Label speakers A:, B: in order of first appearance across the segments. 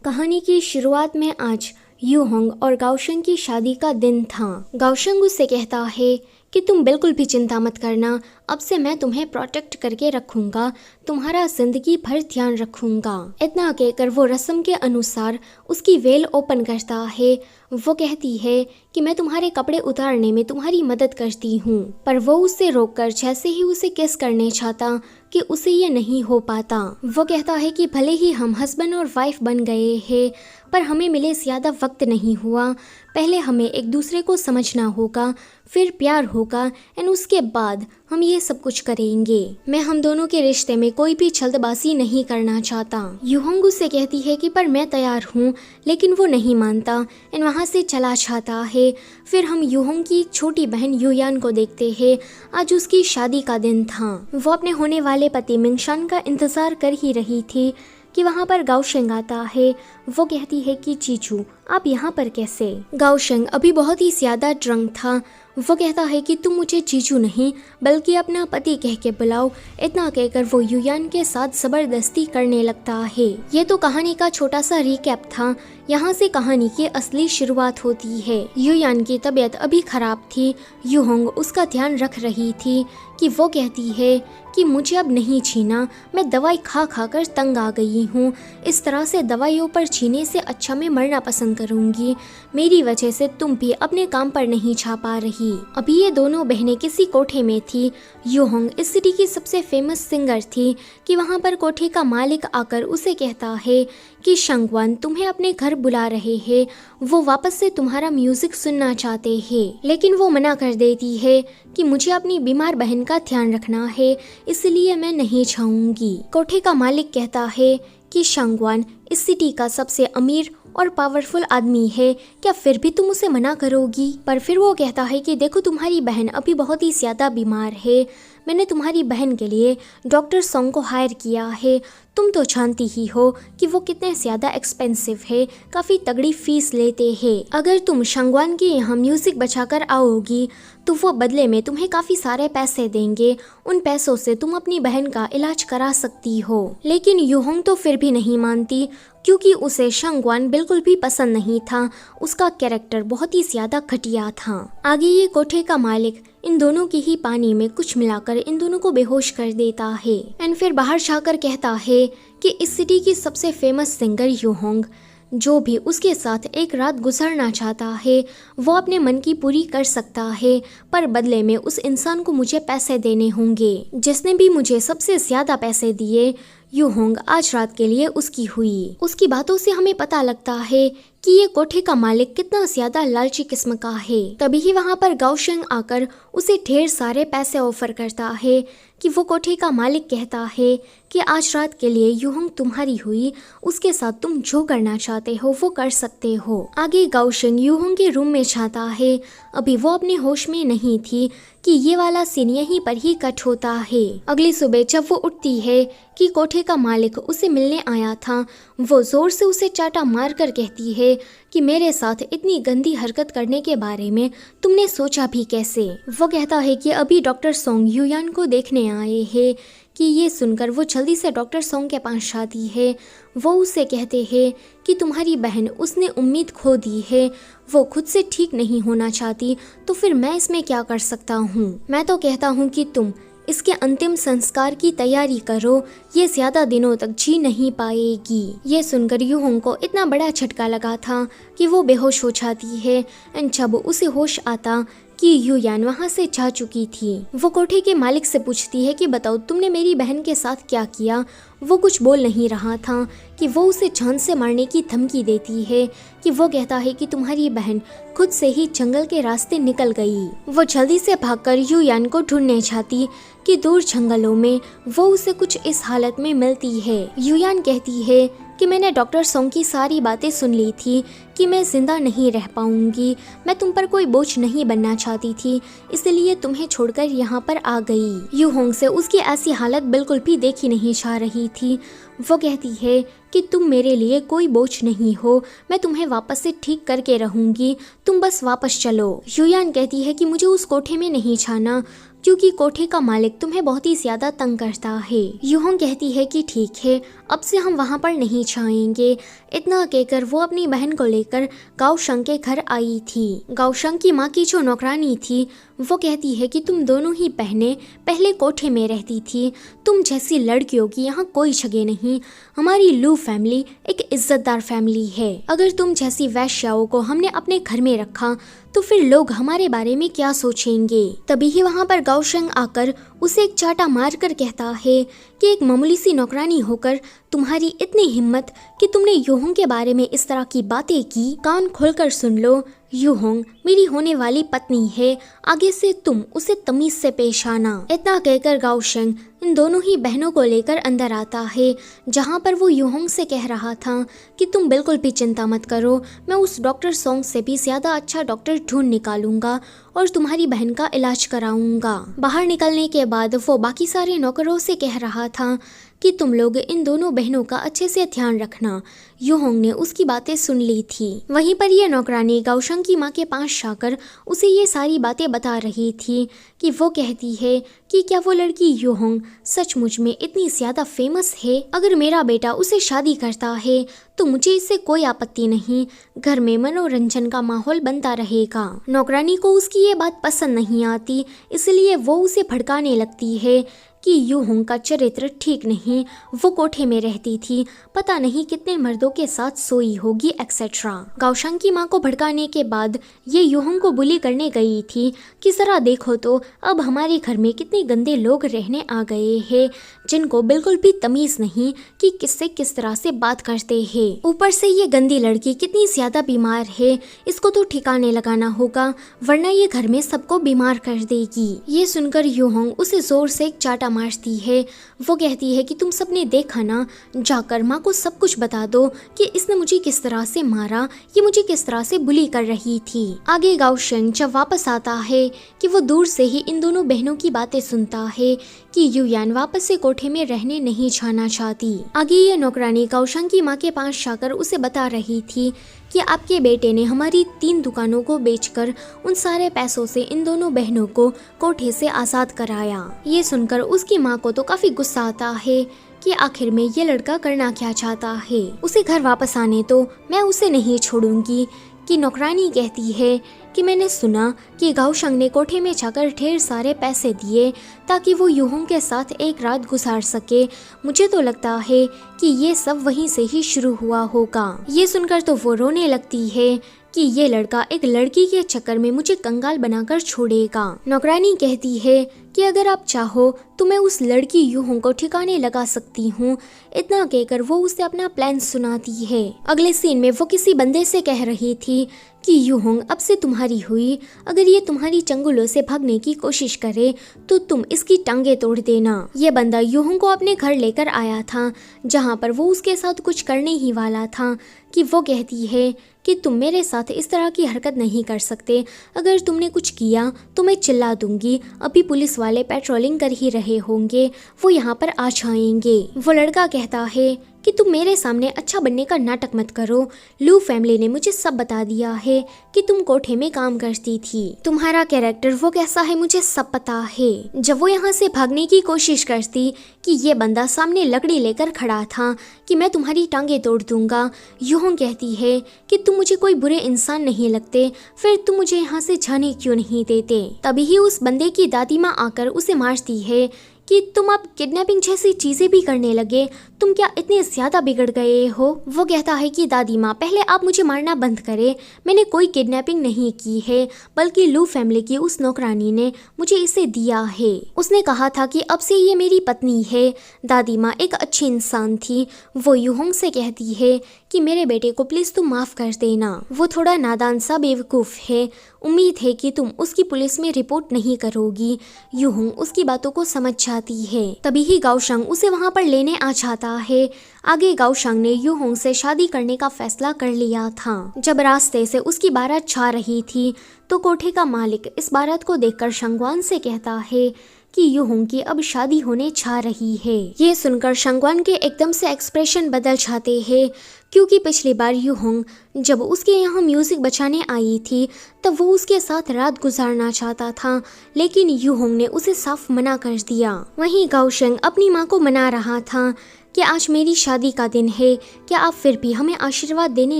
A: कहानी की शुरुआत में आज यूहोंग और गाओशेंग की शादी का दिन था। गाओशेंग उससे कहता है कि तुम बिल्कुल भी चिंता मत करना, अब से मैं तुम्हें प्रोटेक्ट करके रखूंगा, तुम्हारा जिंदगी भर ध्यान रखूंगा। इतना कहकर वो रस्म के अनुसार उसकी वेल ओपन करता है। वो कहती है कि मैं तुम्हारे कपड़े उतारने में तुम्हारी मदद करती हूँ, पर वो उसे रोककर जैसे ही उसे किस करने चाहता कि उसे ये नहीं हो पाता। वो कहता है कि भले ही हम हस्बैंड और वाइफ बन गए हैं, पर हमें मिले ज़्यादा वक्त नहीं हुआ। पहले हमें एक दूसरे को समझना होगा, फिर प्यार होगा एंड उसके बाद हम ये सब कुछ करेंगे। मैं हम दोनों के रिश्ते में कोई भी जल्दबाजी नहीं करना चाहता। यूहोंग उससे कहती है कि पर मैं तैयार हूँ, लेकिन वो नहीं मानता एंड वहाँ से चला जाता है। फिर हम यूहोंग की छोटी बहन युयान को देखते हैं। आज उसकी शादी का दिन था। वो अपने होने वाले पति मिंगशान का इंतजार कर ही रही थी कि वहाँ पर गाओशेंग आता है। वो कहती है कि चीचू आप यहाँ पर कैसे? गाओशेंग अभी बहुत ही ज्यादा ड्रंक था। वो कहता है कि तुम मुझे चीचू नहीं बल्कि अपना पति कह के बुलाओ। इतना कहकर वो युयान के साथ जबरदस्ती करने लगता है। ये तो कहानी का छोटा सा रिकैप था। यहाँ से कहानी की असली शुरुआत होती है। युयान की तबीयत अभी खराब थी। यूहोंग उसका ध्यान रख रही थी कि वो कहती है कि मुझे अब नहीं छीना, मैं दवाई खा खा कर तंग आ गई हूँ। इस तरह से दवाइयों पर छीने से अच्छा मैं मरना पसंद करूँगी। मेरी वजह से तुम भी अपने काम पर नहीं जा पा रही। अभी ये दोनों बहनें किसी कोठे में थी। यूहोंग इस सिटी की सबसे फेमस सिंगर थी कि वहाँ पर कोठे का मालिक आकर उसे कहता है कि शंगवान तुम्हें अपने घर बुला रहे हैं, वो वापस से तुम्हारा म्यूजिक सुनना चाहते हैं। लेकिन वो मना कर देती है कि मुझे अपनी बीमार बहन का ध्यान रखना है, इसलिए मैं नहीं जाऊंगी। कोठे का मालिक कहता है कि शंगवान इस सिटी का सबसे अमीर और पावरफुल आदमी है, क्या फिर भी तुम उसे मना करोगी? पर फिर वो कहता है कि देखो तुम्हारी बहन अभी बहुत ही ज्यादा बीमार है, मैंने तुम्हारी बहन के लिए डॉक्टर सोंग को हायर किया है। तुम तो जानती ही हो कि वो कितने ज़्यादा एक्सपेंसिव है, काफ़ी तगड़ी फीस लेते हैं। अगर तुम शंगवान के यहाँ म्यूज़िक बचाकर आओगी तो वो बदले में तुम्हें काफ़ी सारे पैसे देंगे। उन पैसों से तुम अपनी बहन का इलाज करा सकती हो। लेकिन यूहोंग तो फिर भी नहीं मानती, क्योंकि उसे शंगवान बिल्कुल भी पसंद नहीं था। उसका कैरेक्टर बहुत ही ज़्यादा घटिया था। आगे ये कोठे का मालिक इन दोनों के ही पानी में कुछ मिलाकर इन दोनों को बेहोश कर देता है एंड फिर बाहर जाकर कहता है कि इस सिटी की सबसे फेमस सिंगर यूहोंग जो भी उसके साथ एक रात गुजारना चाहता है वो अपने मन की पूरी कर सकता है, पर बदले में उस इंसान को मुझे पैसे देने होंगे। जिसने भी मुझे सबसे ज्यादा पैसे दिए यूहोंग आज रात के लिए उसकी हुई। उसकी बातों से हमें पता लगता है कि ये कोठे का मालिक कितना ज्यादा लालची किस्म का है। तभी ही वहाँ पर गाओशेंग आकर उसे ढेर सारे पैसे ऑफर करता है कि वो कोठे का मालिक कहता है कि आज रात के लिए यूहोंग तुम्हारी हुई, उसके साथ तुम जो करना चाहते हो वो कर सकते हो। आगे गाओशेंग यूहोंग के रूम में जाता है। अभी वो अपने होश में नहीं थी कि ये वाला सीन यहीं पर ही कट होता है। अगली सुबह जब वो उठती है कि कोठे का मालिक उसे मिलने आया था, वो जोर से उसे चाटा मार कर कहती है कि मेरे साथ इतनी गंदी हरकत करने के बारे में तुमने सोचा भी कैसे? वो कहता है कि अभी डॉक्टर सोंग युयान को देखने आए हैं। कि ये सुनकर वो जल्दी से डॉक्टर सोंग के पास जाती है। वो उससे कहते हैं कि तुम्हारी बहन उसने उम्मीद खो दी है, वो खुद से ठीक नहीं होना चाहती, तो फिर मैं इसमें क्या कर सकता हूँ? मैं तो कहता हूँ कि तुम इसके अंतिम संस्कार की तैयारी करो, ये ज्यादा दिनों तक जी नहीं पाएगी। ये सुनकर यूहोंग को इतना बड़ा झटका लगा था कि वो बेहोश हो जाती है एंड जब उसे होश आता कि युयान वहाँ से जा चुकी थी, वो कोठे के मालिक से पूछती है कि बताओ तुमने मेरी बहन के साथ क्या किया? वो कुछ बोल नहीं रहा था कि वो उसे जान से मारने की धमकी देती है कि वो कहता है कि तुम्हारी बहन खुद से ही जंगल के रास्ते निकल गई। वो जल्दी से भागकर युयान को ढूंढने जाती कि दूर जंगलों में वो उसे कुछ इस हालत में मिलती है। युयान कहती है कि मैंने डॉक्टर सोंग की सारी बातें सुन ली थी कि मैं जिंदा नहीं रह पाऊंगी, मैं तुम पर कोई बोझ नहीं बनना चाहती थी, इसलिए तुम्हें छोड़कर यहाँ पर आ गई। यूहोंग से उसकी ऐसी हालत बिल्कुल भी देखी नहीं जा रही थी। वो कहती है कि तुम मेरे लिए कोई बोझ नहीं हो, मैं तुम्हें वापस से ठीक करके रहूंगी, तुम बस वापस चलो। युयान कहती है कि मुझे उस कोठे में नहीं जाना, क्योंकि कोठे का मालिक तुम्हें बहुत ही ज्यादा तंग करता है। यूहोंग कहती है कि ठीक है, अब से हम वहाँ पर नहीं जाएंगे। इतना कहकर वो अपनी बहन को लेकर गाओशंग के घर आई थी। गाओशंग की माँ की जो नौकरानी थी वो कहती है कि तुम दोनों ही बहनें पहले कोठे में रहती थी, तुम जैसी लड़कियों की यहाँ कोई जगह नहीं। हमारी लू फैमिली एक इज्जतदार फैमिली है। अगर तुम जैसी वैश्याओं को हमने अपने घर में रखा तो फिर लोग हमारे बारे में क्या सोचेंगे। तभी ही वहाँ पर गाओशंग आकर उसे एक चाटा मार कर कहता है कि एक मामूली सी नौकरानी होकर तुम्हारी इतनी हिम्मत कि तुमने यूहोंग के बारे में इस तरह की बातें की। कान खोलकर सुन लो, यूहोंग मेरी होने वाली पत्नी है, आगे से तुम उसे तमीज से पेश आना। इतना कहकर गाओशंग इन दोनों ही बहनों को लेकर अंदर आता है, जहाँ पर वो यूहोंग से कह रहा था कि तुम बिल्कुल भी चिंता मत करो, मैं उस डॉक्टर सोंग से भी ज्यादा अच्छा डॉक्टर ढूंढ निकालूंगा और तुम्हारी बहन का इलाज कराऊंगा। बाहर निकलने के बाद वो बाकी सारे नौकरों से कह रहा था कि तुम लोग इन दोनों बहनों का अच्छे से ध्यान रखना। यूहोंग ने उसकी बातें सुन ली थी। वहीं पर यह नौकरानी गाओशंग की माँ के पास जाकर उसे ये सारी बातें बता रही थी कि वो कहती है कि क्या वो लड़की यूहोंग सचमुच में इतनी ज्यादा फेमस है। अगर मेरा बेटा उसे शादी करता है तो मुझे इससे कोई आपत्ति नहीं, घर में मनोरंजन का माहौल बनता रहेगा। नौकरानी को उसकी ये बात पसंद नहीं आती, इसलिए वो उसे भड़काने लगती है कि यूहोंग का चरित्र ठीक नहीं, वो कोठे में रहती थी, पता नहीं कितने मर्दों के साथ सोई होगी एक्सेट्रा। गाओशंग की माँ को भड़काने के बाद ये यूहोंग को बुली करने गई थी कि जरा देखो तो अब हमारे घर में कितने गंदे लोग रहने आ गए हैं, जिनको बिल्कुल भी तमीज नहीं कि किससे किस तरह से बात करते हैं। ऊपर से ये गंदी लड़की कितनी ज्यादा बीमार है, इसको तो ठिकाने लगाना होगा वरना ये घर में सबको बीमार कर देगी। ये सुनकर यूहोंग उसे जोर से एक चाटा मारती है। वो कहती है कि तुम सबने देखा ना, जाकर माँ को सब कुछ बता दो कि इसने मुझे किस तरह से मारा, ये मुझे किस तरह से बुली कर रही थी। आगे गाओशंग जब वापस आता है कि वो दूर से ही इन दोनों बहनों की बातें सुनता है कि युयान वापस से कोठे में रहने नहीं जाना चाहती। आगे ये नौकरानी गाओशंग की माँ के पास जाकर उसे बता रही थी कि आपके बेटे ने हमारी 3 दुकानों को बेचकर उन सारे पैसों से इन दोनों बहनों को कोठे से आजाद कराया। ये सुनकर उसकी माँ को तो काफी गुस्सा आता है कि आखिर में ये लड़का करना क्या चाहता है। उसे घर वापस आने तो मैं उसे नहीं छोड़ूंगी। कि नौकरानी कहती है कि मैंने सुना कि गाओशंग ने कोठे में जाकर ढेर सारे पैसे दिए ताकि वो यूहोंग के साथ एक रात गुजार सके। मुझे तो लगता है कि ये सब वहीं से ही शुरू हुआ होगा। ये सुनकर तो वो रोने लगती है कि ये लड़का एक लड़की के चक्कर में मुझे कंगाल बनाकर छोड़ेगा। नौकरानी कहती है कि अगर आप चाहो तो मैं उस लड़की यूहोंग को ठिकाने लगा सकती हूँ। इतना कहकर वो उसे अपना प्लान सुनाती है। अगले सीन में वो किसी बंदे से कह रही थी कि यूहोंग अब से तुम्हारी हुई, अगर ये तुम्हारी चंगुलों से भागने की कोशिश करे तो तुम इसकी टांगे तोड़ देना। ये बंदा यूहोंग को अपने घर लेकर आया था, जहाँ पर वो उसके साथ कुछ करने ही वाला था कि वो कहती है कि तुम मेरे साथ इस तरह की हरकत नहीं कर सकते, अगर तुमने कुछ किया तो मैं चिल्ला दूंगी। अभी पुलिस वाले पेट्रोलिंग कर ही रहे होंगे, वो यहाँ पर आ जाएंगे। वो लड़का कहता है कि तुम मेरे सामने अच्छा बनने का नाटक मत करो। लू फैमिली ने मुझे सब बता दिया है कि तुम कोठे में काम करती थी, तुम्हारा कैरेक्टर वो कैसा है मुझे सब पता है। जब वो यहाँ से भागने की कोशिश करती कि ये बंदा सामने लकड़ी लेकर खड़ा था कि मैं तुम्हारी टांगे तोड़ दूंगा, यूहोंग कहती है कि तुम मुझे कोई बुरे इंसान नहीं लगते, फिर तुम मुझे यहाँ से जाने क्यों नहीं देते। तभी ही उस बंदे की दादी माँ आकर उसे मारती है कि तुम अब किडनैपिंग जैसी चीजें भी करने लगे, तुम क्या इतने ज्यादा बिगड़ गए हो। वो कहता है कि दादी माँ पहले आप मुझे मारना बंद करें, मैंने कोई किडनैपिंग नहीं की है, बल्कि लू फैमिली की उस नौकरानी ने मुझे इसे दिया है। उसने कहा था कि अब से ये मेरी पत्नी है। दादी माँ एक अच्छी इंसान थी। वो यूहोंग से कहती है कि मेरे बेटे को प्लीज तुम माफ कर देना, वो थोड़ा नादान सा बेवकूफ है, उम्मीद है कि तुम उसकी पुलिस में रिपोर्ट नहीं करोगी। यूहोंग उसकी बातों को समझ जाती है। तभी ही गाओशंग उसे वहाँ पर लेने आ जाता है। आगे गाओशंग ने यूहोंग से शादी करने का फैसला कर लिया था। जब रास्ते से उसकी बारात जा रही थी तो कोठे का मालिक इस बारात को देखकर शंगवान से कहता है कि यूहोंग की अब शादी होने जा रही है। ये सुनकर शंगवान के एकदम से एक्सप्रेशन बदल जाते हैं, क्योंकि पिछली बार यूहोंग जब उसके यहाँ म्यूजिक बजाने आई थी तब वो उसके साथ रात गुजारना चाहता था, लेकिन यूहोंग ने उसे साफ मना कर दिया। वहीं गाओशेंग अपनी माँ को मना रहा था कि आज मेरी शादी का दिन है, क्या आप फिर भी हमें आशीर्वाद देने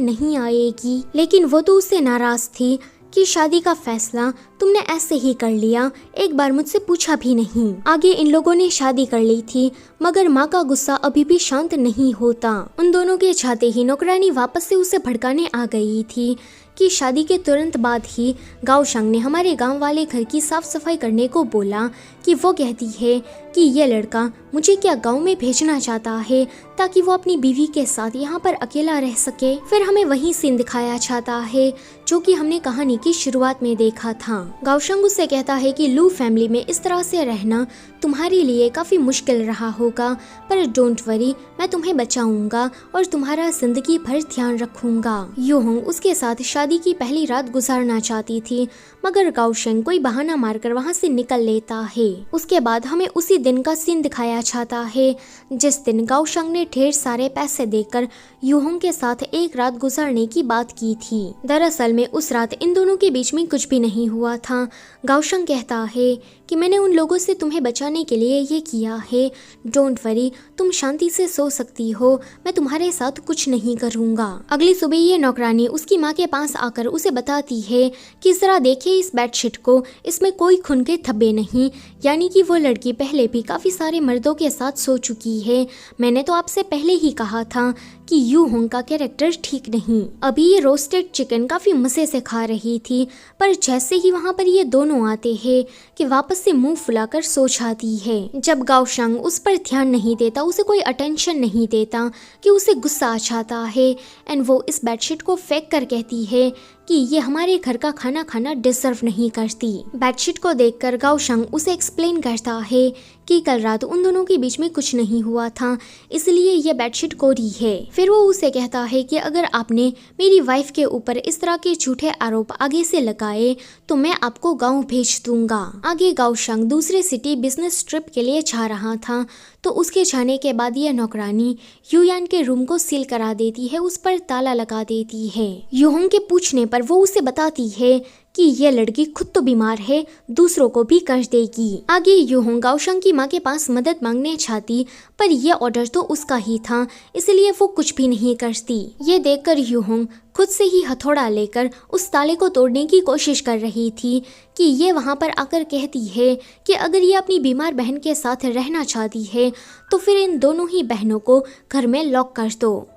A: नहीं आएगी। लेकिन वो तो उससे नाराज थी कि शादी का फैसला तुमने ऐसे ही कर लिया, एक बार मुझसे पूछा भी नहीं। आगे इन लोगों ने शादी कर ली थी, मगर माँ का गुस्सा अभी भी शांत नहीं होता। उन दोनों के चाहते ही नौकरानी वापस से उसे भड़काने आ गई थी कि शादी के तुरंत बाद ही गाओशेंग ने हमारे गांव वाले घर की साफ सफाई करने को बोला कि वो कहती है कि ये लड़का मुझे क्या गांव में भेजना चाहता है ताकि वो अपनी बीवी के साथ यहाँ पर अकेला रह सके। फिर हमें वही सीन दिखाया जाता है जो कि हमने कहानी की शुरुआत में देखा था। गाओशेंग उससे कहता है कि लू फैमिली में इस तरह से रहना तुम्हारे लिए काफी मुश्किल रहा होगा, पर डोंट वरी, मैं तुम्हें बचाऊंगा और तुम्हारा जिंदगी भर ध्यान रखूंगा। यूहोंग उसके साथ शादी की पहली रात गुजारना चाहती थी, मगर गाओशेंग कोई बहाना मारकर वहां से निकल लेता है। उसके बाद हमें उसी दिन का सीन दिखाया जाता है जिस दिन गाओशेंग ने ढेर सारे पैसे देकर यूहोंग के साथ एक रात गुजारने की बात की थी। दरअसल में उस रात इन दोनों के बीच में कुछ भी नहीं हुआ था। गाओशेंग कहता है कि मैंने उन लोगों से तुम्हें बचाने के लिए ये किया है, डोंट वरी, तुम शांति से सो सकती हो, मैं तुम्हारे साथ कुछ नहीं करूंगा। अगली सुबह ये नौकरानी उसकी माँ के पास आकर उसे बताती है कि जरा देखिए इस बेडशीट को, इसमें कोई खून के धब्बे नहीं, यानी कि वो लड़की पहले भी काफी सारे मर्दों के साथ सो चुकी है। मैंने तो आपसे पहले ही कहा था कि यूहोंग का कैरेक्टर ठीक नहीं। अभी ये रोस्टेड चिकन काफी मजे से खा रही थी, पर जैसे ही वहाँ पर ये दोनों आते हैं कि वापस से मुंह फुलाकर सो जाती है। जब गाओशेंग उस पर ध्यान नहीं देता, उसे कोई अटेंशन नहीं देता कि उसे गुस्सा आ जाता है एंड वो इस बेडशीट को फेंक कर कहती है कि ये हमारे घर का खाना खाना डिजर्व नहीं करती। बेडशीट को देखकर गाओशेंग उसे एक्सप्लेन करता है कि कल रात उन दोनों के बीच में कुछ नहीं हुआ था, इसलिए ये बेडशीट कोरी है। फिर वो उसे कहता है कि अगर आपने मेरी वाइफ के ऊपर इस तरह के झूठे आरोप आगे से लगाए तो मैं आपको गाँव भेज दूंगा। आगे गाओशेंग दूसरे सिटी बिजनेस ट्रिप के लिए जा रहा था, तो उसके जाने के बाद यह नौकरानी यूयान के रूम को सील करा देती है, उस पर ताला लगा देती है। यूहोंग के पूछने पर वो उसे बताती है कि ये लड़की खुद तो बीमार है, दूसरों को भी कर देगी। आगे यूहोंग गाओशेंग की माँ के पास मदद मांगने चाहती, पर यह ऑर्डर तो उसका ही था, इसलिए वो कुछ भी नहीं करती। ये देखकर यूहोंग खुद से ही हथौड़ा लेकर उस ताले को तोड़ने की कोशिश कर रही थी कि ये वहाँ पर आकर कहती है कि अगर ये अपनी बीमार बहन के साथ रहना चाहती है तो फिर इन दोनों ही बहनों को घर में लॉक कर दो।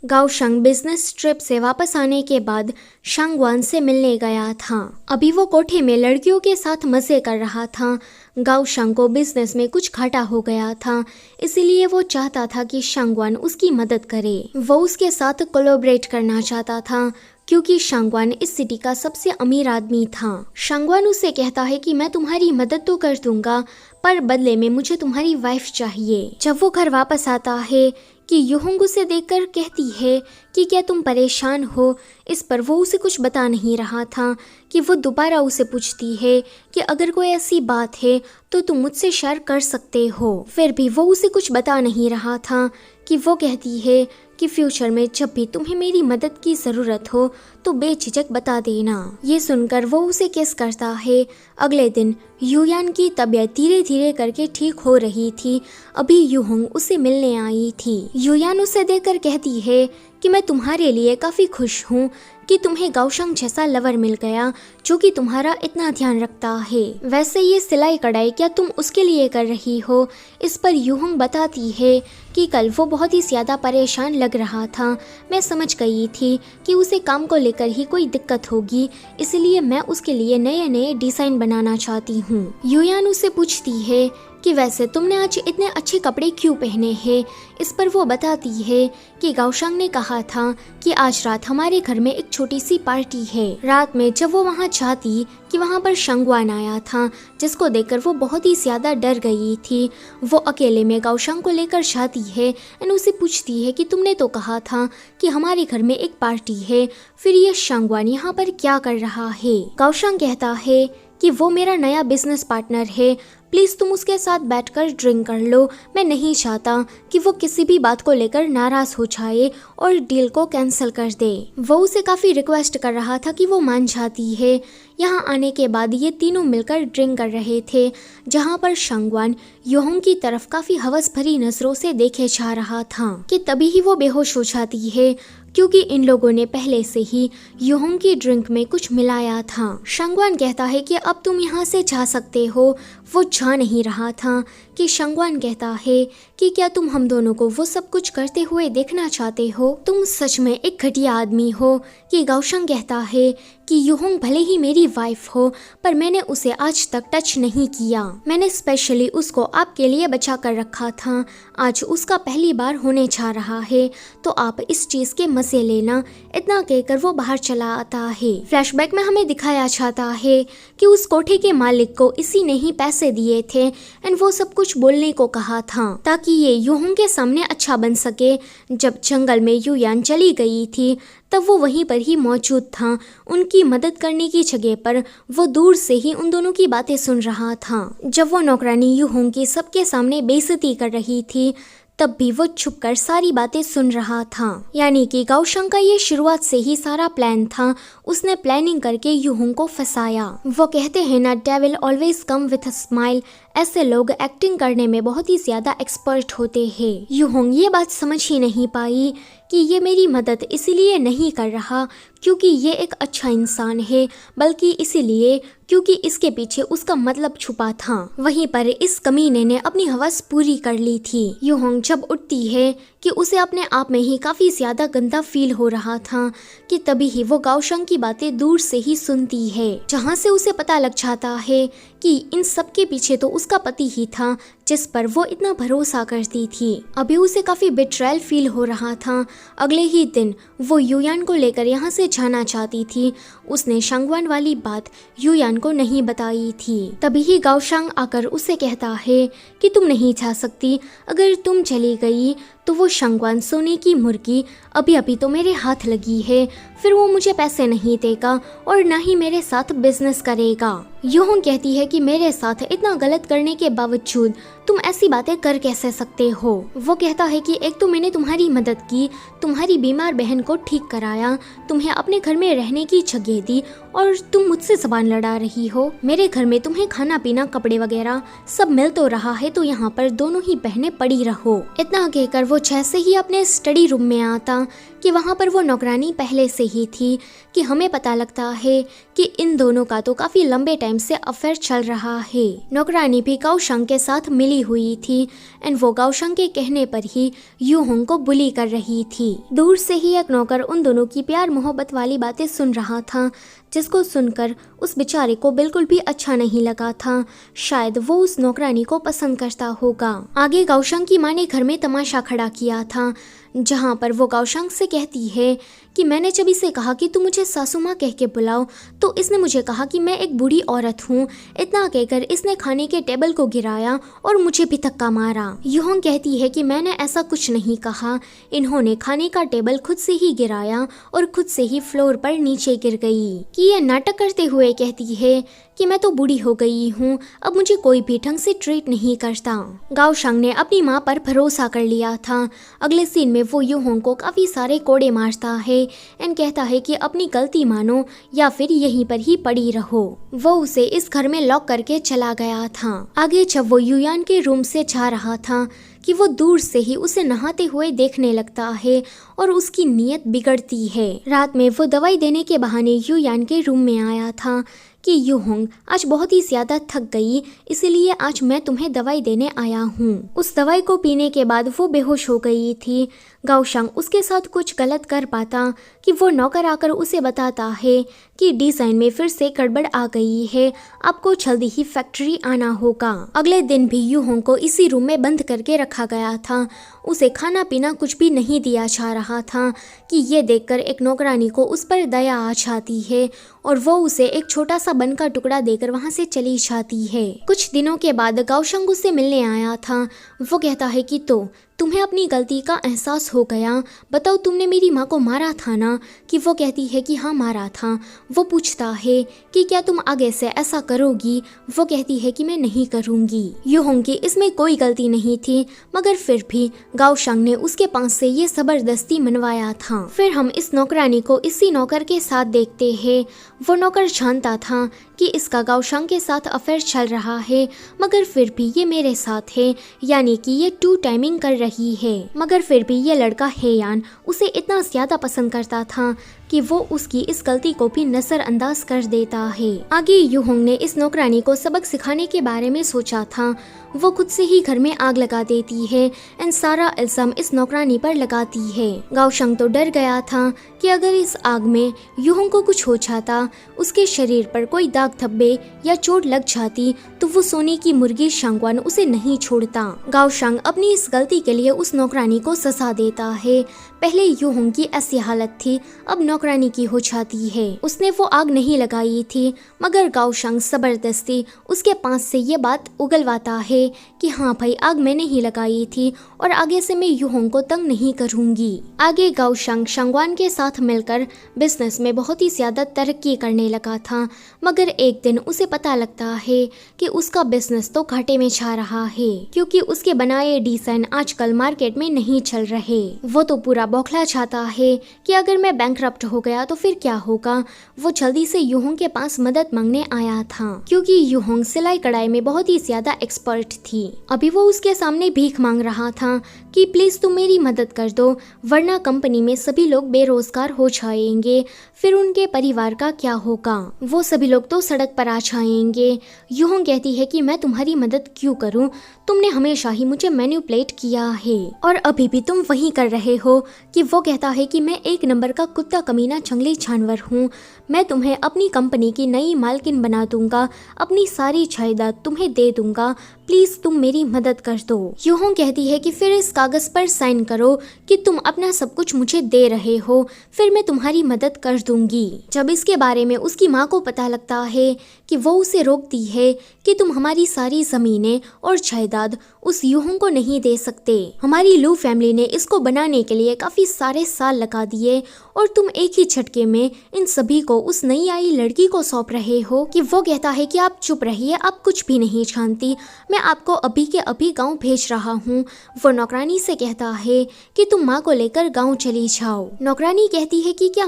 A: गाओशेंग बिजनेस ट्रिप से वापस आने के बाद शांगवान से मिलने गया था। अभी वो कोठे में लड़कियों के साथ मजे कर रहा था। गाओशेंग को बिजनेस में कुछ घाटा हो गया था, इसलिए वो चाहता था कि शांगवान उसकी मदद करे। वो उसके साथ कोलैबोरेट करना चाहता था क्योंकि शांगवान इस सिटी का सबसे अमीर आदमी था। शांगवान उससे कहता है कि मैं तुम्हारी मदद तो कर दूंगा, पर बदले में मुझे तुम्हारी वाइफ चाहिए। जब वो घर वापस आता है कि यूहोंग उसे देखकर कहती है कि क्या तुम परेशान हो। इस पर वो उसे कुछ बता नहीं रहा था कि वो दोबारा उसे पूछती है कि अगर कोई ऐसी बात है तो तुम मुझसे शेयर कर सकते हो। फिर भी वो उसे कुछ बता नहीं रहा था कि वो कहती है कि फ्यूचर में जब भी तुम्हें मेरी मदद की ज़रूरत हो तो बेझिझक बता देना। ये सुनकर वो उसे किस करता है। अगले दिन यूयान की तबीयत धीरे धीरे करके ठीक हो रही थी। अभी यूहोंग उसे मिलने आई थी। यूयान उसे देखकर कहती है कि मैं तुम्हारे लिए काफ़ी खुश हूँ कि तुम्हें गाओशेंग जैसा लवर मिल गया जो कि तुम्हारा इतना ध्यान रखता है। वैसे ये सिलाई कढ़ाई क्या तुम उसके लिए कर रही हो? इस पर यूहोंग बताती है कि कल वो बहुत ही ज़्यादा परेशान लग रहा था। मैं समझ गई थी कि उसे काम को लेकर ही कोई दिक्कत होगी, इसलिए मैं उसके लिए नए नए डिज़ाइन बनाना चाहती हूँ। यूयान उससे पूछती है कि वैसे तुमने आज इतने अच्छे कपड़े क्यों पहने हैं? इस पर वो बताती है कि गाओशेंग ने कहा था कि आज रात हमारे घर में एक छोटी सी पार्टी है। रात में जब वो वहाँ जाती कि वहाँ पर शांगवान आया था, जिसको देखकर वो बहुत ही ज्यादा डर गई थी। वो अकेले में गाओशेंग को लेकर जाती है और उसे पूछती है कि तुमने तो कहा था कि हमारे घर में एक पार्टी है, फिर ये शांगवान यहाँ पर क्या कर रहा है? गाओशेंग कहता है कि वो मेरा नया बिजनेस पार्टनर है, प्लीज़ तुम उसके साथ बैठकर ड्रिंक कर लो। मैं नहीं चाहता कि वो किसी भी बात को लेकर नाराज़ हो जाए और डील को कैंसिल कर दे। वो उसे काफ़ी रिक्वेस्ट कर रहा था कि वो मान जाती है। यहाँ आने के बाद ये तीनों मिलकर ड्रिंक कर रहे थे, जहाँ पर शंगवान योहोंग की तरफ काफ़ी हवस भरी नज़रों से देखे जा रहा था कि तभी ही वो बेहोश हो जाती है, क्योंकि इन लोगों ने पहले से ही योहोंग की ड्रिंक में कुछ मिलाया था। शंगवान कहता है कि अब तुम यहाँ से जा सकते हो। वो जा नहीं रहा था कि शंगवान कहता है कि क्या तुम हम दोनों को वो सब कुछ करते हुए देखना चाहते हो? तुम सच में एक घटिया आदमी हो। कि गाओशंग कहता है कि योहोंग भले ही मेरी वाइफ हो, पर मैंने उसे आज तक टच नहीं किया। मैंने स्पेशली उसको आपके लिए बचा कर रखा था। आज उसका पहली बार होने जा रहा है, तो आप इस चीज के मजे लेना। इतना कहकर वो बाहर चला आता है। फ्लैशबैक में हमें दिखाया जाता है कि उस कोठे के मालिक को इसी ने ही पैसे दिए थे एंड वो सब कुछ बोलने को कहा था ताकि ये योहोंग के सामने अच्छा बन सके। जब जंगल में युयान चली गई थी तब वो वहीं पर ही मौजूद था। उनकी मदद करने की जगह पर वो दूर से ही उन दोनों की बातें सुन रहा था। जब वो नौकरानी योहोंग की सबके सामने बेइज्जती कर रही थी, तब भी वो छुपकर सारी बातें सुन रहा था। यानी कि गाओशंग का ये शुरुआत से ही सारा प्लान था। उसने प्लानिंग करके योहोंग को फंसाया। वो कहते हैं ना, devil always come with a smile. ऐसे लोग एक्टिंग करने में बहुत ही ज्यादा एक्सपर्ट होते हैं। योहोंग ये बात समझ ही नहीं पाई कि ये मेरी मदद इसीलिए नहीं कर रहा क्योंकि ये एक अच्छा इंसान है, बल्कि इसीलिए क्योंकि इसके पीछे उसका मतलब छुपा था। वहीं पर इस कमीने ने अपनी हवस पूरी कर ली थी। योहोंग जब उठती है कि उसे अपने आप में ही काफी ज्यादा गंदा फील हो रहा था कि तभी ही वो गाओशंग की बातें दूर से ही सुनती है, जहाँ से उसे पता लग जाता है कि इन सब के पीछे तो उसका पति ही था जिस पर वो इतना भरोसा करती थी। अभी उसे काफी बिट्रेयल फील हो रहा था। अगले ही दिन वो युयान को लेकर यहाँ से जाना चाहती थी। उसने शंगवान वाली बात युयान को नहीं बताई थी। तभी ही गाओशंग आकर उसे कहता है कि तुम नहीं जा सकती। अगर तुम चली गई तो वो शंगवान सोने की मुर्गी अभी अभी तो मेरे हाथ लगी है, फिर वो मुझे पैसे नहीं देगा और ना ही मेरे साथ बिजनेस करेगा। योहोंग कहती है कि मेरे साथ इतना गलत करने के बावजूद तुम ऐसी बातें कर कैसे सकते हो। वो कहता है कि एक तो मैंने तुम्हारी मदद की, तुम्हारी बीमार बहन को ठीक कराया, तुम्हें अपने घर में रहने की जगह दी और तुम मुझसे जबान लड़ा रही हो। मेरे घर में तुम्हें खाना पीना कपड़े वगैरह सब मिल तो रहा है, तो यहाँ पर दोनों ही बहनें पड़ी रहो। इतना कहकर वो जैसे ही अपने स्टडी रूम में आता कि वहाँ पर वो नौकरानी पहले से ही थी कि हमें पता लगता है कि इन दोनों का तो काफी लंबे टाइम से अफेयर चल रहा है। नौकरानी भी गाओशंग के साथ मिली हुई थी एंड वो गाओशंग के कहने पर ही योहोंग को बुली कर रही थी। दूर से ही एक नौकर उन दोनों की प्यार मोहब्बत वाली बातें सुन रहा था, जिसको सुनकर उस बेचारे को बिल्कुल भी अच्छा नहीं लगा था। शायद वो उस नौकरानी को पसंद करता होगा। आगे गाओशंग की माँ ने घर में तमाशा खड़ा किया था, जहाँ पर वो गाओशंग से कहती है कि मैंने जब इसे कहा कि तुम मुझे सासू माँ कह के बुलाओ तो इसने मुझे कहा कि मैं एक बूढ़ी औरत हूँ। इतना कहकर इसने खाने के टेबल को गिराया और मुझे भी धक्का मारा। योहोंग कहती है कि मैंने ऐसा कुछ नहीं कहा, इन्होंने खाने का टेबल खुद से ही गिराया और खुद से ही फ्लोर पर नीचे गिर गई। कि ये नाटक करते हुए कहती है कि मैं तो बूढ़ी हो गई हूँ, अब मुझे कोई भी ढंग से ट्रीट नहीं करता। गाओशंग ने अपनी माँ पर भरोसा कर लिया था। अगले सीन में वो योहोंग को काफी सारे कोड़े मारता है एंड कहता है कि अपनी गलती मानो या फिर यहीं पर ही पड़ी रहो। वो उसे इस घर में लॉक करके चला गया था। आगे जब वो युयान के रूम से जा रहा था कि वो दूर से ही उसे नहाते हुए देखने लगता है और उसकी नीयत बिगड़ती है। रात में वो दवाई देने के बहाने युयान के रूम में आया था कि योहोंग आज बहुत ही ज्यादा थक गई, इसलिए आज मैं तुम्हें दवाई देने आया हूँ। उस दवाई को पीने के बाद वो बेहोश हो गई थी। गाओशंग उसके साथ कुछ गलत कर पाता कि वो नौकर आकर उसे बताता है कि डिजाइन में फिर से गड़बड़ आ गई है, आपको जल्दी ही फैक्ट्री आना होगा। अगले दिन भी योहोंग को इसी रूम में बंद करके रखा गया था। उसे खाना पीना कुछ भी नहीं दिया जा रहा था कि ये देखकर एक नौकरानी को उस पर दया आ जाती है और वो उसे एक छोटा सा बन का टुकड़ा देकर वहाँ से चली जाती है। कुछ दिनों के बाद गाओशंग उससे मिलने आया था। वो कहता है कि तो तुम्हें अपनी गलती का एहसास हो गया, बताओ तुमने मेरी माँ को मारा था ना? कि वो कहती है कि हाँ मारा था। वो पूछता है कि क्या तुम आगे से ऐसा करोगी? वो कहती है कि मैं नहीं करूँगी। यूहोंग की इसमें कोई गलती नहीं थी, मगर फिर भी गाओशंग ने उसके पास से ये जबरदस्ती मनवाया था। फिर हम इस नौकरानी को इसी नौकर के साथ देखते हैं। वो नौकर जानता था कि इसका गाओशंग के साथ अफेयर चल रहा है, मगर फिर भी ये मेरे साथ है, यानी कि ये टू टाइमिंग कर रही है। मगर फिर भी ये लड़का हेयान उसे इतना ज्यादा पसंद करता था कि वो उसकी इस गलती को भी नजरअंदाज कर देता है। आगे यूहोंग ने इस नौकरानी को सबक सिखाने के बारे में सोचा था। वो खुद से ही घर में आग लगा देती है एंड सारा इल्जाम इस नौकरानी पर लगाती है। गाओशंग तो डर गया था कि अगर इस आग में यूहोंग को कुछ हो जाता, उसके शरीर पर कोई दाग धब्बे या चोट लग जाती, तो वो सोने की मुर्गी शांगवान उसे नहीं छोड़ता। गाओशंग अपनी इस गलती के लिए उस नौकरानी को सजा देता है। पहले यूहोंग की ऐसी हालत थी, अब नौकरानी की हो जाती है। उसने वो आग नहीं लगाई थी, मगर गाओशंग जबरदस्ती उसके पास से ये बात उगलवाता है कि हाँ भाई आग मैंने ही लगाई थी और आगे से मैं यूहोंग को तंग नहीं करूंगी। आगे गाओशंग शांगवान के साथ मिलकर बिजनेस में बहुत ही ज्यादा तरक्की करने लगा था, मगर एक दिन उसे पता लगता है कि उसका बिजनेस तो घाटे में जा रहा है, क्योंकि उसके बनाए डिजाइन आजकल मार्केट में नहीं चल रहे। वो तो पूरा बौखला जाता है कि अगर मैं बैंकरप्ट हो गया तो फिर क्या होगा। वो जल्दी से यूहोंग के पास मदद मांगने आया था, क्योंकि यूहोंग सिलाई कढ़ाई में बहुत ही ज्यादा एक्सपर्ट थी। अभी वो उसके सामने भीख मांग रहा था कि प्लीज तुम मेरी मदद कर दो, वरना कंपनी में सभी लोग बेरोजगार हो जाएंगे, फिर उनके परिवार का क्या होगा। वो सभी लोग तो सड़क पर आ जाएंगे। यूहोंग कहती है कि मैं तुम्हारी मदद क्यों करूं, तुमने हमेशा ही मुझे मैनिपुलेट किया है और अभी भी तुम वही कर रहे हो। कि वो कहता है कि मैं एक नंबर का कुत्ता कमीना जंगली जानवर हूँ, मैं तुम्हें अपनी कंपनी की नई मालकिन बना दूंगा, अपनी सारी जायदाद तुम्हें दे दूंगा, प्लीज तुम मेरी मदद कर दो। यूहोंग कहती है कि फिर इस कागज पर साइन करो कि तुम अपना सब कुछ मुझे दे रहे हो, फिर मैं तुम्हारी मदद कर दूंगी। जब इसके बारे में उसकी माँ को पता लगता है कि वो उसे रोकती है कि तुम हमारी सारी जमीनें और जायदाद उस यूहोंग को नहीं दे सकते, हमारी लू फैमिली ने इसको बनाने के लिए काफी सारे साल लगा दिए और तुम एक ही झटके में इन सभी को उस नई आई लड़की को सौंप रहे हो। कि वो कहता है कि आप चुप रहिए, आप कुछ भी नहीं जानती, मैं आपको अभी के अभी गांव भेज रहा हूँ। वो नौकरानी से कहता है कि तुम माँ को लेकर गांव चली जाओ। नौकरानी कहती है कि क्या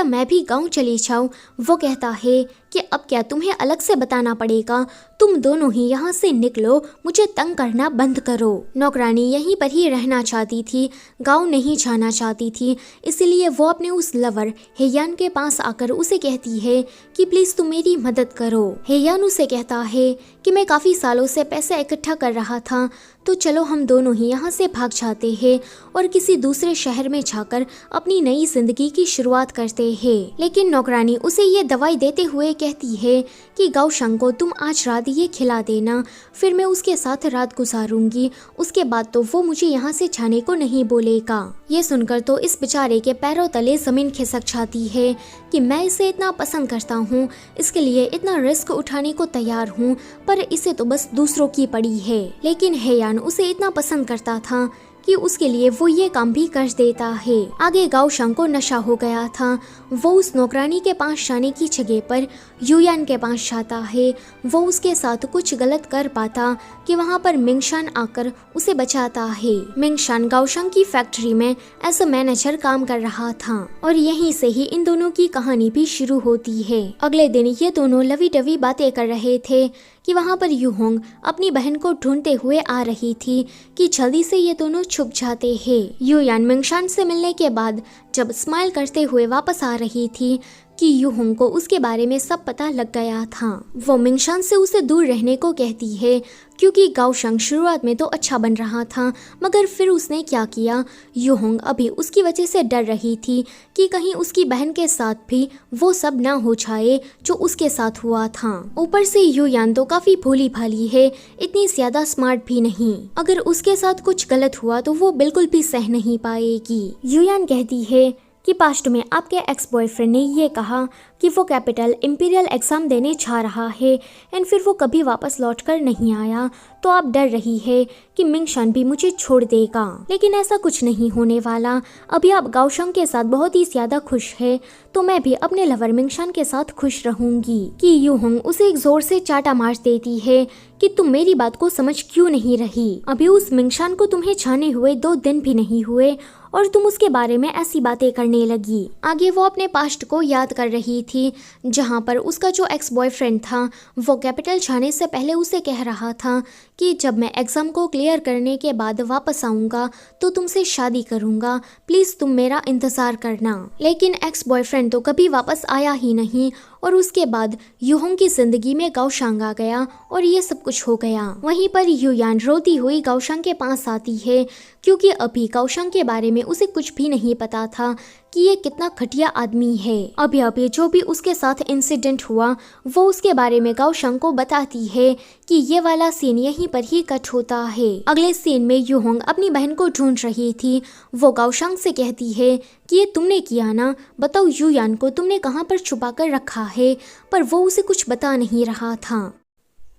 A: मैं भी गांव चली जाऊं? वो कहता है कि अब क्या तुम्हें अलग से बताना पड़ेगा, तुम दोनों ही यहाँ से निकलो, मुझे तंग करना बंद करो। नौकरानी यहीं पर ही रहना चाहती थी, गांव नहीं जाना चाहती थी, इसलिए वो अपने उस लवर हेयान के पास आकर उसे कहती है कि प्लीज तुम मेरी मदद करो। हेयान उसे कहता है कि मैं काफी सालों से पैसे इकट्ठा कर रहा था, तो चलो हम दोनों ही यहाँ से भाग जाते हैं और किसी दूसरे शहर में जाकर अपनी नई जिंदगी की शुरुआत करते हैं। लेकिन नौकरानी उसे ये दवाई देते हुए कहती है कि गाओशंग को तुम आज रात ये खिला देना, फिर मैं उसके साथ रात गुजारूंगी, उसके बाद तो वो मुझे यहाँ से जाने को नहीं बोलेगा। ये सुनकर तो इस बेचारे के पैरों तले जमीन खिसक जाती है कि मैं इसे इतना पसंद करता हूँ, इसके लिए इतना रिस्क उठाने को तैयार हूँ, पर इसे तो बस दूसरों की पड़ी है। लेकिन हेयान उसे इतना पसंद करता था कि उसके लिए वो ये काम भी कर देता है। आगे गाओशंग को नशा हो गया था, वो उस नौकरानी के पास जाने की जगह पर यूयान के पास जाता है। वो उसके साथ कुछ गलत कर पाता कि वहाँ पर मिंगशान आकर उसे बचाता है। मिंगशान गाओशंग की फैक्ट्री में एज अ मैनेजर काम कर रहा था और यहीं से ही इन दोनों की कहानी भी शुरू होती है। अगले दिन ये दोनों लवी डवी बातें कर रहे थे कि वहाँ पर यूहोंग अपनी बहन को ढूंढते हुए आ रही थी कि जल्दी से ये दोनों छुप जाते हैं। यूयान मिंगशान से मिलने के बाद जब स्माइल करते हुए वापस आ रही थी कि यूहोंग को उसके बारे में सब पता लग गया था। वो मिंगशान से उसे दूर रहने को कहती है, क्योंकि गाओशंग शुरुआत में तो अच्छा बन रहा था, मगर फिर उसने क्या किया, यूहोंग अभी उसकी वजह से डर रही थी कि कहीं उसकी बहन के साथ भी वो सब ना हो जाए जो उसके साथ हुआ था। ऊपर से यूयान तो काफी भोली भाली है, इतनी ज्यादा स्मार्ट भी नहीं, अगर उसके साथ कुछ गलत हुआ तो वो बिल्कुल भी सह नहीं पाएगी। यूयान कहती है कि पास्ट में आपके एक्स बॉयफ्रेंड ने ये कहा, कि वो कैपिटल इंपीरियल एग्ज़ाम देने जा रहा है एंड फिर वो कभी वापस लौट कर नहीं आया, तो आप डर रही है कि मिंगशान भी मुझे छोड़ देगा। लेकिन ऐसा कुछ नहीं होने वाला। अभी आप गाओशंग के साथ बहुत ही ज्यादा खुश है, तो मैं भी अपने लवर मिंगशान के साथ खुश रहूंगी। कि यूहोंग उसे एक जोर से चाटा मार देती है कि तुम मेरी बात को समझ क्यों नहीं रही। अभी उस मिंगशान को तुम्हें जाने हुए 2 दिन भी नहीं हुए और तुम उसके बारे में ऐसी बातें करने लगी। आगे वो अपने पास्ट को याद कर रही थी, जहाँ पर उसका जो एक्स बॉयफ्रेंड था वो कैपिटल जाने से पहले उसे कह रहा था कि जब मैं एग्जाम को क्लियर करने के बाद वापस आऊँगा तो तुमसे शादी करूँगा, प्लीज़ तुम मेरा इंतज़ार करना। लेकिन एक्स बॉयफ्रेंड तो कभी वापस आया ही नहीं और उसके बाद यूहोंग की जिंदगी में गाओशांग आ गया और ये सब कुछ हो गया। वहीं पर यूयान रोती हुई गाओशांग के पास आती है, क्योंकि अभी गाओशांग के बारे में उसे कुछ भी नहीं पता था कि ये कितना घटिया आदमी है। अभी जो भी उसके साथ इंसिडेंट हुआ वो उसके बारे में गाओशांग को बताती है कि ये वाला सीन यहीं पर ही कट होता है। अगले सीन में यूहोंग अपनी बहन को ढूंढ रही थी। वो गाओशांग से कहती है कि ये तुमने किया ना, बताओ यूयान को तुमने कहाँ पर छुपा कर रखा है, पर वो उसे कुछ बता नहीं रहा था।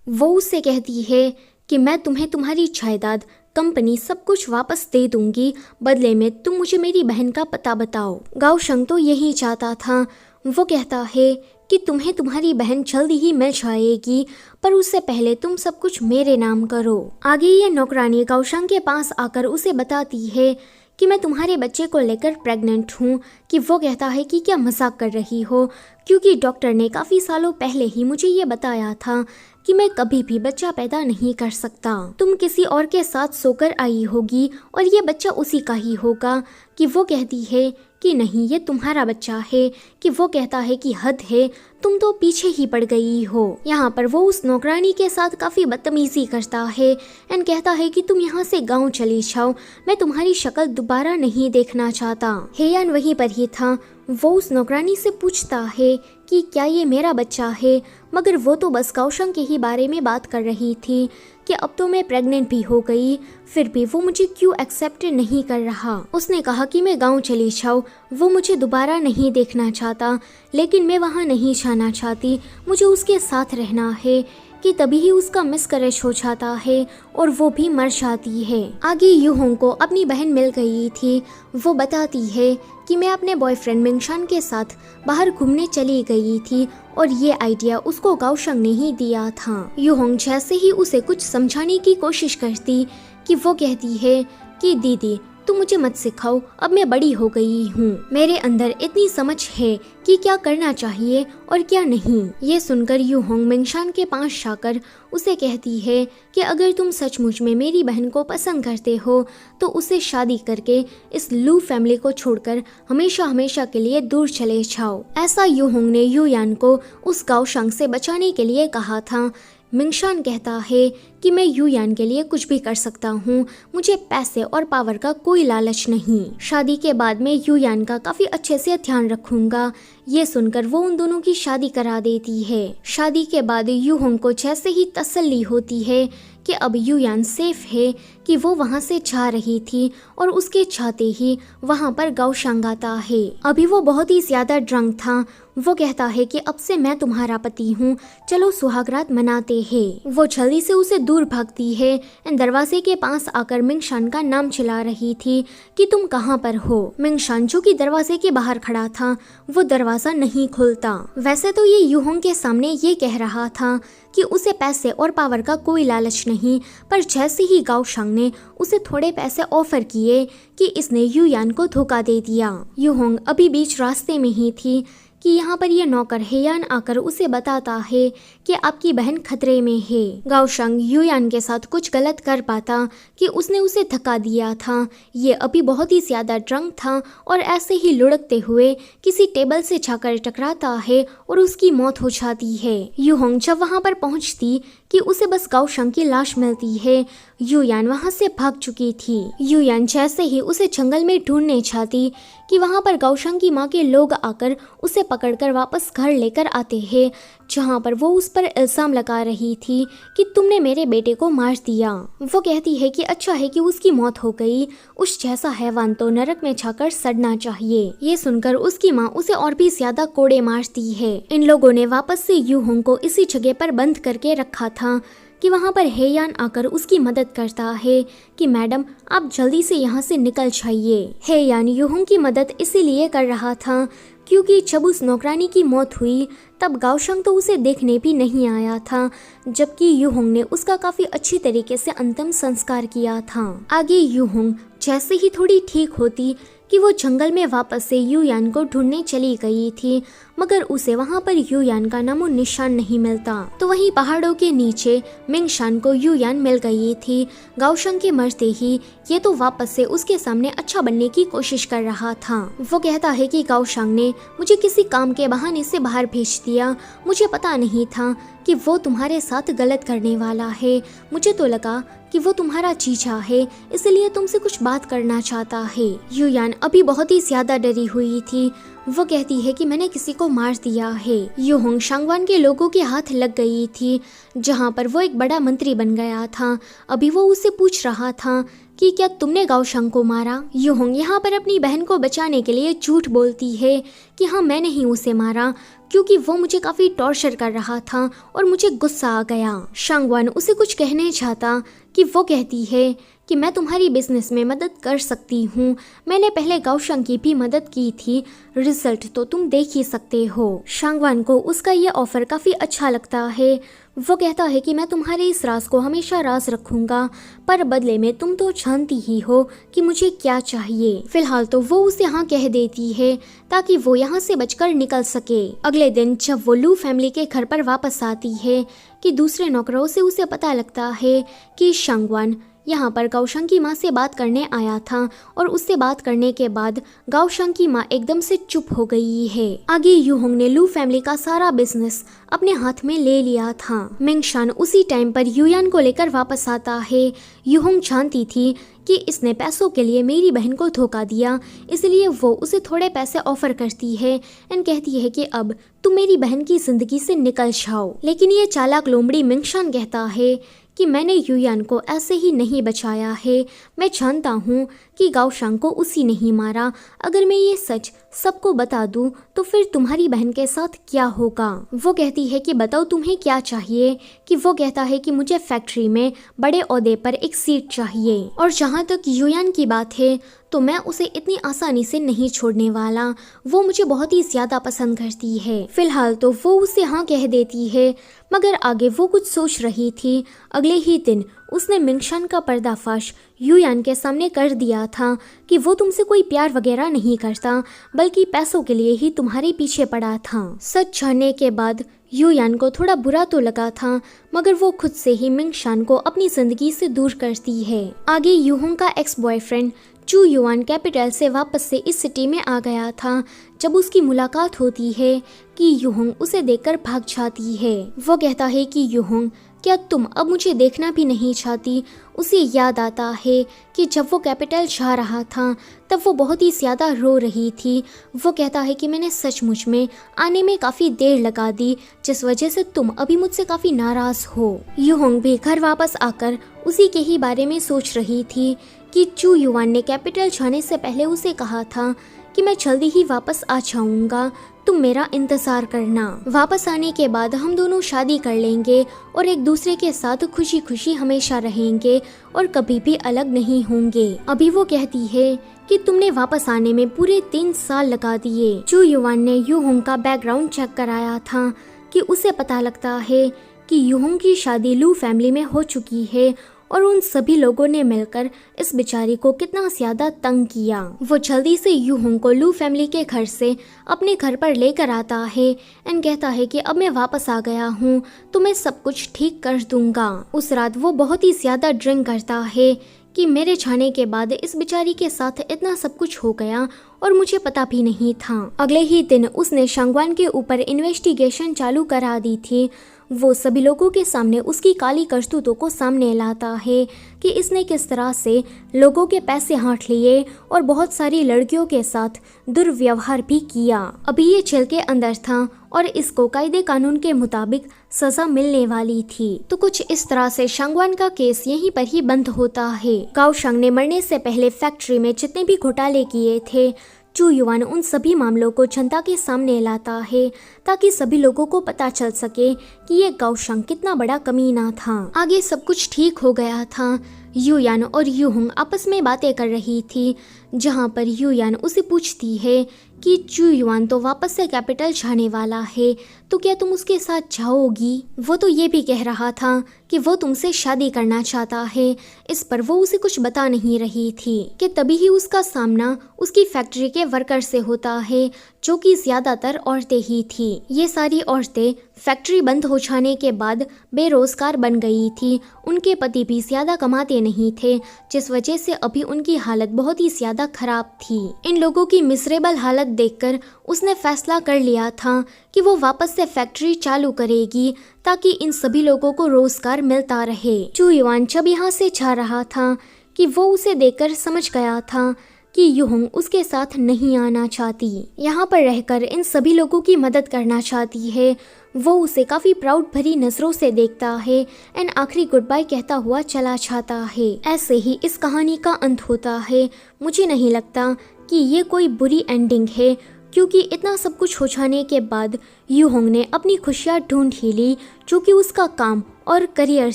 A: वो उससे कहती है कि मैं तुम्हें तुम्हारी जायदाद, कंपनी सब कुछ वापस दे दूंगी, बदले में तुम मुझे मेरी बहन का पता बताओ। गाओशंग तो यही चाहता था। वो कहता है कि तुम्हें तुम्हारी बहन जल्दी ही मिल जाएगी, पर उससे पहले तुम सब कुछ मेरे नाम करो। आगे ये नौकरानी गाओशंग के पास आकर उसे बताती है कि मैं तुम्हारे बच्चे को लेकर प्रेग्नेंट हूँ। कि वो कहता है कि क्या मजाक कर रही हो, क्योंकि डॉक्टर ने काफ़ी सालों पहले ही मुझे ये बताया था कि मैं कभी भी बच्चा पैदा नहीं कर सकता। तुम किसी और के साथ सोकर आई होगी और ये बच्चा उसी का ही होगा। कि वो कहती है कि नहीं, ये तुम्हारा बच्चा है। कि वो कहता है कि हद है, तुम तो पीछे ही पड़ गई हो। यहाँ पर वो उस नौकरानी के साथ काफ़ी बदतमीजी करता है एंड कहता है कि तुम यहाँ से गाँव चली जाओ, मैं तुम्हारी शक्ल दोबारा नहीं देखना चाहता। हेयान वहीं पर ही था। वो उस नौकरानी से पूछता है कि क्या ये मेरा बच्चा है, मगर वो तो बस गाओशंग के ही बारे में बात कर रही थी कि अब तो मैं प्रेग्नेंट भी हो गई, फिर भी वो मुझे क्यों एक्सेप्ट नहीं कर रहा। उसने कहा कि मैं गांव चली जाऊँ, वो मुझे दोबारा नहीं देखना चाहता, लेकिन मैं वहाँ नहीं जाना चाहती, मुझे उसके साथ रहना है। कि तभी ही उसका मिसकैरेज हो जाता है और वो भी मर जाती है। आगे यूहोंग को अपनी बहन मिल गई थी। वो बताती है कि मैं अपने बॉयफ्रेंड मिंगशान के साथ बाहर घूमने चली गई थी और ये आइडिया उसको गाओशंग ने ही दिया था। यूहोंग जैसे ही उसे कुछ समझाने की कोशिश करती कि वो कहती है कि दीदी तुम मुझे मत सिखाओ, अब मैं बड़ी हो गई हूँ, मेरे अंदर इतनी समझ है कि क्या करना चाहिए और क्या नहीं। ये सुनकर यूहोंग मिंगशान के पास जाकर उसे कहती है कि अगर तुम सचमुच में मेरी बहन को पसंद करते हो तो उसे शादी करके इस लू फैमिली को छोड़कर हमेशा हमेशा के लिए दूर चले जाओ। ऐसा यूहोंग ने यूयान को उस गाओशंग से बचाने के लिए कहा था। मिंगशान कहता है कि मैं यूयान के लिए कुछ भी कर सकता हूँ, मुझे पैसे और पावर का कोई लालच नहीं। शादी के बाद मैं यूयान का काफी अच्छे से ध्यान रखूंगा। ये सुनकर वो उन दोनों की शादी करा देती है। शादी के बाद यूहोंग को जैसे ही तसल्ली होती है कि अब यूयान सेफ है कि वो वहाँ से जा रही थी और उसके चाहते ही वहाँ पर गाओशंग आता है। अभी वो बहुत ही ज्यादा ड्रंक था। वो कहता है कि अब से मैं तुम्हारा पति हूँ, चलो सुहागरात मनाते हैं। वो जल्दी से उसे दूर भागती है एंड दरवाजे के पास आकर मिंगशान का नाम चिल्ला रही थी कि तुम कहाँ पर हो। मिंगशान जो कि दरवाजे के बाहर खड़ा था वो दरवाजा नहीं खोलता। वैसे तो ये यूहोंग के सामने ये कह रहा था कि उसे पैसे और पावर का कोई लालच नहीं, पर जैसे ही गाओशंग ने उसे थोड़े पैसे ऑफर किए कि इसने यूयान को धोखा दे दिया। यूहोंग अभी बीच रास्ते में ही थी कि यहाँ पर ये नौकर हेयान आकर उसे बताता है कि आपकी बहन खतरे में है। गाओशंग यूयान के साथ कुछ गलत कर पाता कि उसने उसे धक्का दिया था। ये अभी बहुत ही ज्यादा ड्रंक था और ऐसे ही लुढ़कते हुए किसी टेबल से जाकर टकराता है और उसकी मौत हो जाती है। यूहोंग जब वहाँ पर पहुँचती कि उसे बस गाओशंग की लाश मिलती है। यूयान वहाँ से भाग चुकी थी। यूयान जैसे ही उसे जंगल में ढूंढने जाती कि वहाँ पर गाओशंग की माँ के लोग आकर उसे पकड़कर वापस घर लेकर आते हैं, जहाँ पर वो उस पर इल्ज़ाम लगा रही थी कि तुमने मेरे बेटे को मार दिया। वो कहती है कि अच्छा है कि उसकी मौत हो गई, उस जैसा हैवान तो नरक में जाकर सड़ना चाहिए। ये सुनकर उसकी माँ उसे और भी ज्यादा कोड़े मारती है। इन लोगों ने वापस से यूहोंग को इसी जगह पर बंद करके रखा था कि वहाँ पर हेयान आकर उसकी मदद करता है कि मैडम आप जल्दी से यहाँ से निकल जाइए। हेयान यूहोंग की मदद इसीलिए कर रहा था क्योंकि जब उस नौकरानी की मौत हुई तब गाओशंग तो उसे देखने भी नहीं आया था, जबकि यूहोंग ने उसका काफी अच्छी तरीके से अंतिम संस्कार किया था। आगे यूहोंग जैसे ही थोड़ी ठीक होती कि वो जंगल में वापस से युयान को ढूंढने चली गई थी, मगर उसे वहाँ पर युयान का नामो निशान नहीं मिलता। तो वहीं पहाड़ों के नीचे मिंगशान को युयान मिल गई थी। गाओशंग के मरते ही ये तो वापस से उसके सामने अच्छा बनने की कोशिश कर रहा था। वो कहता है कि गाओशंग ने मुझे किसी काम के बहाने से बाहर भेज दिया, मुझे पता नहीं था कि वो तुम्हारे साथ गलत करने वाला है। मुझे तो लगा कि वो तुम्हारा चीचा है, इसलिए तुमसे कुछ बात करना चाहता है। युयान अभी बहुत ही ज्यादा डरी हुई थी। वो कहती है कि मैंने किसी को मार दिया है। यूहोंग शांगवान के लोगों के हाथ लग गई थी, जहाँ पर वो एक बड़ा मंत्री बन गया था। अभी वो उससे पूछ रहा था कि क्या तुमने गाओशंग को मारा। यूहोंग यहाँ पर अपनी बहन को बचाने के लिए झूठ बोलती है कि हाँ मैंने ही उसे मारा, क्योंकि वो मुझे काफी टॉर्चर कर रहा था और मुझे गुस्सा आ गया। शांगवान उसे कुछ कहने चाहता कि वो कहती है कि मैं तुम्हारी बिजनेस में मदद कर सकती हूँ, मैंने पहले गाओशंग की भी मदद की थी, रिजल्ट तो तुम देख ही सकते हो। शांगवान को उसका ये ऑफर काफी अच्छा लगता है। वो कहता है कि मैं तुम्हारे इस राज को हमेशा राज रखूंगा, पर बदले में तुम तो जानती ही हो कि मुझे क्या चाहिए। फिलहाल तो वो उसे हाँ कह देती है ताकि वो यहाँ से बचकर निकल सके। अगले दिन जब वो लू फैमिली के घर पर वापस आती है कि दूसरे नौकरों से उसे पता लगता है कि शांगवान यहाँ पर गाओशंग की माँ से बात करने आया था और उससे बात करने के बाद गाओशंग की माँ एकदम से चुप हो गई है। आगे यूहोंग ने लू फैमिली का सारा बिजनेस अपने हाथ में ले लिया था। मिंगशान उसी टाइम पर युयान को लेकर वापस आता है। यूहोंग जानती थी कि इसने पैसों के लिए मेरी बहन को धोखा दिया, इसलिए वो उसे थोड़े पैसे ऑफर करती है एंड कहती है कि अब तुम मेरी बहन की जिंदगी से निकल जाओ। लेकिन ये चालाक लोमड़ी मिंगशान कहता है कि मैंने युयान को ऐसे ही नहीं बचाया है, मैं जानता हूँ कि गाओशंग को उसी ने ही मारा। अगर मैं ये सच सबको बता दूं तो फिर तुम्हारी बहन के साथ क्या होगा। वो कहती है कि बताओ तुम्हें क्या चाहिए। कि वो कहता है कि मुझे फैक्ट्री में बड़े ओहदे पर एक सीट चाहिए, और जहाँ तक युयान की बात है तो मैं उसे इतनी आसानी से नहीं छोड़ने वाला, वो मुझे बहुत ही ज्यादा पसंद करती है। फिलहाल तो वो उसे हाँ कह देती है, मगर आगे वो कुछ सोच रही थी। अगले ही दिन उसने मिंगशान का पर्दाफाश युयान के सामने कर दिया था कि वो तुमसे कोई प्यार वगैरह नहीं करता, बल्कि पैसों के लिए ही तुम्हारे पीछे पड़ा था। सच जानने के बाद युयान को थोड़ा बुरा तो लगा था, मगर वो खुद से ही मिंगशान को अपनी जिंदगी से दूर करती है। आगे यूहोंग का एक्स बॉयफ्रेंड चू युआन कैपिटल से वापस से इस सिटी में आ गया था। जब उसकी मुलाकात होती है कि यूहोंग उसे देखकर भाग जाती है। वो कहता है कि यूहोंग क्या तुम अब मुझे देखना भी नहीं चाहती। उसे याद आता है कि जब वो कैपिटल जा रहा था तब वो बहुत ही ज्यादा रो रही थी। वो कहता है कि मैंने सचमुच में आने में काफी देर लगा दी, जिस वजह से तुम अभी मुझसे काफी नाराज हो। यूहोंग भी घर वापस आकर उसी के ही बारे में सोच रही थी कि चू युआन ने कैपिटल जाने से पहले उसे कहा था कि मैं जल्दी ही वापस आ जाऊंगा, तुम मेरा इंतजार करना। वापस आने के बाद हम दोनों शादी कर लेंगे और एक दूसरे के साथ खुशी खुशी हमेशा रहेंगे और कभी भी अलग नहीं होंगे। अभी वो कहती है कि तुमने वापस आने में पूरे 3 साल लगा दिए। चू युआन ने यूहोंग का बैकग्राउंड चेक कराया था कि उसे पता लगता है कि यूहोंग की शादी लू फैमिली में हो चुकी है और उन सभी लोगों ने मिलकर इस बेचारी को कितना ज्यादा तंग किया। वो जल्दी से यूहोंग को लू फैमिली के घर से अपने घर पर लेकर आता है एंड कहता है कि अब मैं वापस आ गया हूँ तो मैं सब कुछ ठीक कर दूंगा। उस रात वो बहुत ही ज्यादा ड्रिंक करता है कि मेरे जाने के बाद इस बेचारी के साथ इतना सब कुछ हो गया और मुझे पता भी नहीं था। अगले ही दिन उसने शांगवान के ऊपर इन्वेस्टिगेशन चालू करा दी थी। वो सभी लोगों के सामने उसकी काली करतूतों को सामने लाता है कि इसने किस तरह से लोगों के पैसे हाथ लिए और बहुत सारी लड़कियों के साथ दुर्व्यवहार भी किया। अभी ये जेल के अंदर था और इसको कायदे कानून के मुताबिक सजा मिलने वाली थी। तो कुछ इस तरह से शांगवान का केस यहीं पर ही बंद होता है। गाओशांग ने मरने से पहले फैक्ट्री में जितने भी घोटाले किए थे, चू युआन उन सभी मामलों को जनता के सामने लाता है ताकि सभी लोगों को पता चल सके कि ये गाओशांग कितना बड़ा कमीना था। आगे सब कुछ ठीक हो गया था। युयान और युहोंग आपस में बातें कर रही थी, जहाँ पर युयान उसे पूछती है कि चू युआन तो वापस से कैपिटल जाने वाला है, तो क्या तुम उसके साथ जाओगी? वो तो ये भी कह रहा था कि वो तुमसे शादी करना चाहता है। इस पर वो उसे कुछ बता नहीं रही थी कि तभी ही उसका सामना उसकी फैक्ट्री के वर्कर से होता है, जो कि ज्यादातर औरतें ही थी। ये सारी औरतें फैक्ट्री बंद हो जाने के बाद बेरोजगार बन गई थी। उनके पति भी ज्यादा कमाते नहीं थे, जिस वजह से अभी उनकी हालत बहुत ही ज्यादा खराब थी। इन लोगों की मिसरेबल हालत देखकर उसने फैसला कर लिया था कि वो वापस से फैक्ट्री चालू करेगी ताकि इन सभी लोगों को रोजगार मिलता रहे। चू युआन जब यहाँ से जा रहा था कि वो उसे देखकर समझ गया था कि युहोंग उसके साथ नहीं आना चाहती, यहाँ पर रहकर इन सभी लोगों की मदद करना चाहती है। वो उसे काफी प्राउड भरी नजरों से देखता है एंड आखिरी गुड बाय कहता हुआ चला जाता है। ऐसे ही इस कहानी का अंत होता है। मुझे नहीं लगता कि ये कोई बुरी एंडिंग है, क्योंकि इतना सब कुछ हो जाने के बाद युहोंग ने अपनी खुशियाँ ढूंढ ही ली, जो कि उसका काम और करियर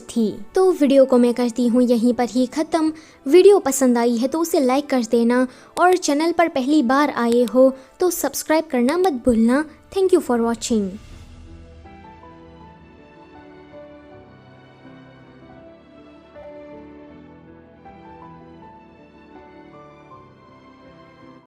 A: थी। तो वीडियो को मैं करती हूँ यहीं पर ही ख़त्म। वीडियो पसंद आई है तो उसे लाइक कर देना और चैनल पर पहली बार आए हो तो सब्सक्राइब करना मत भूलना। Thank you for watching.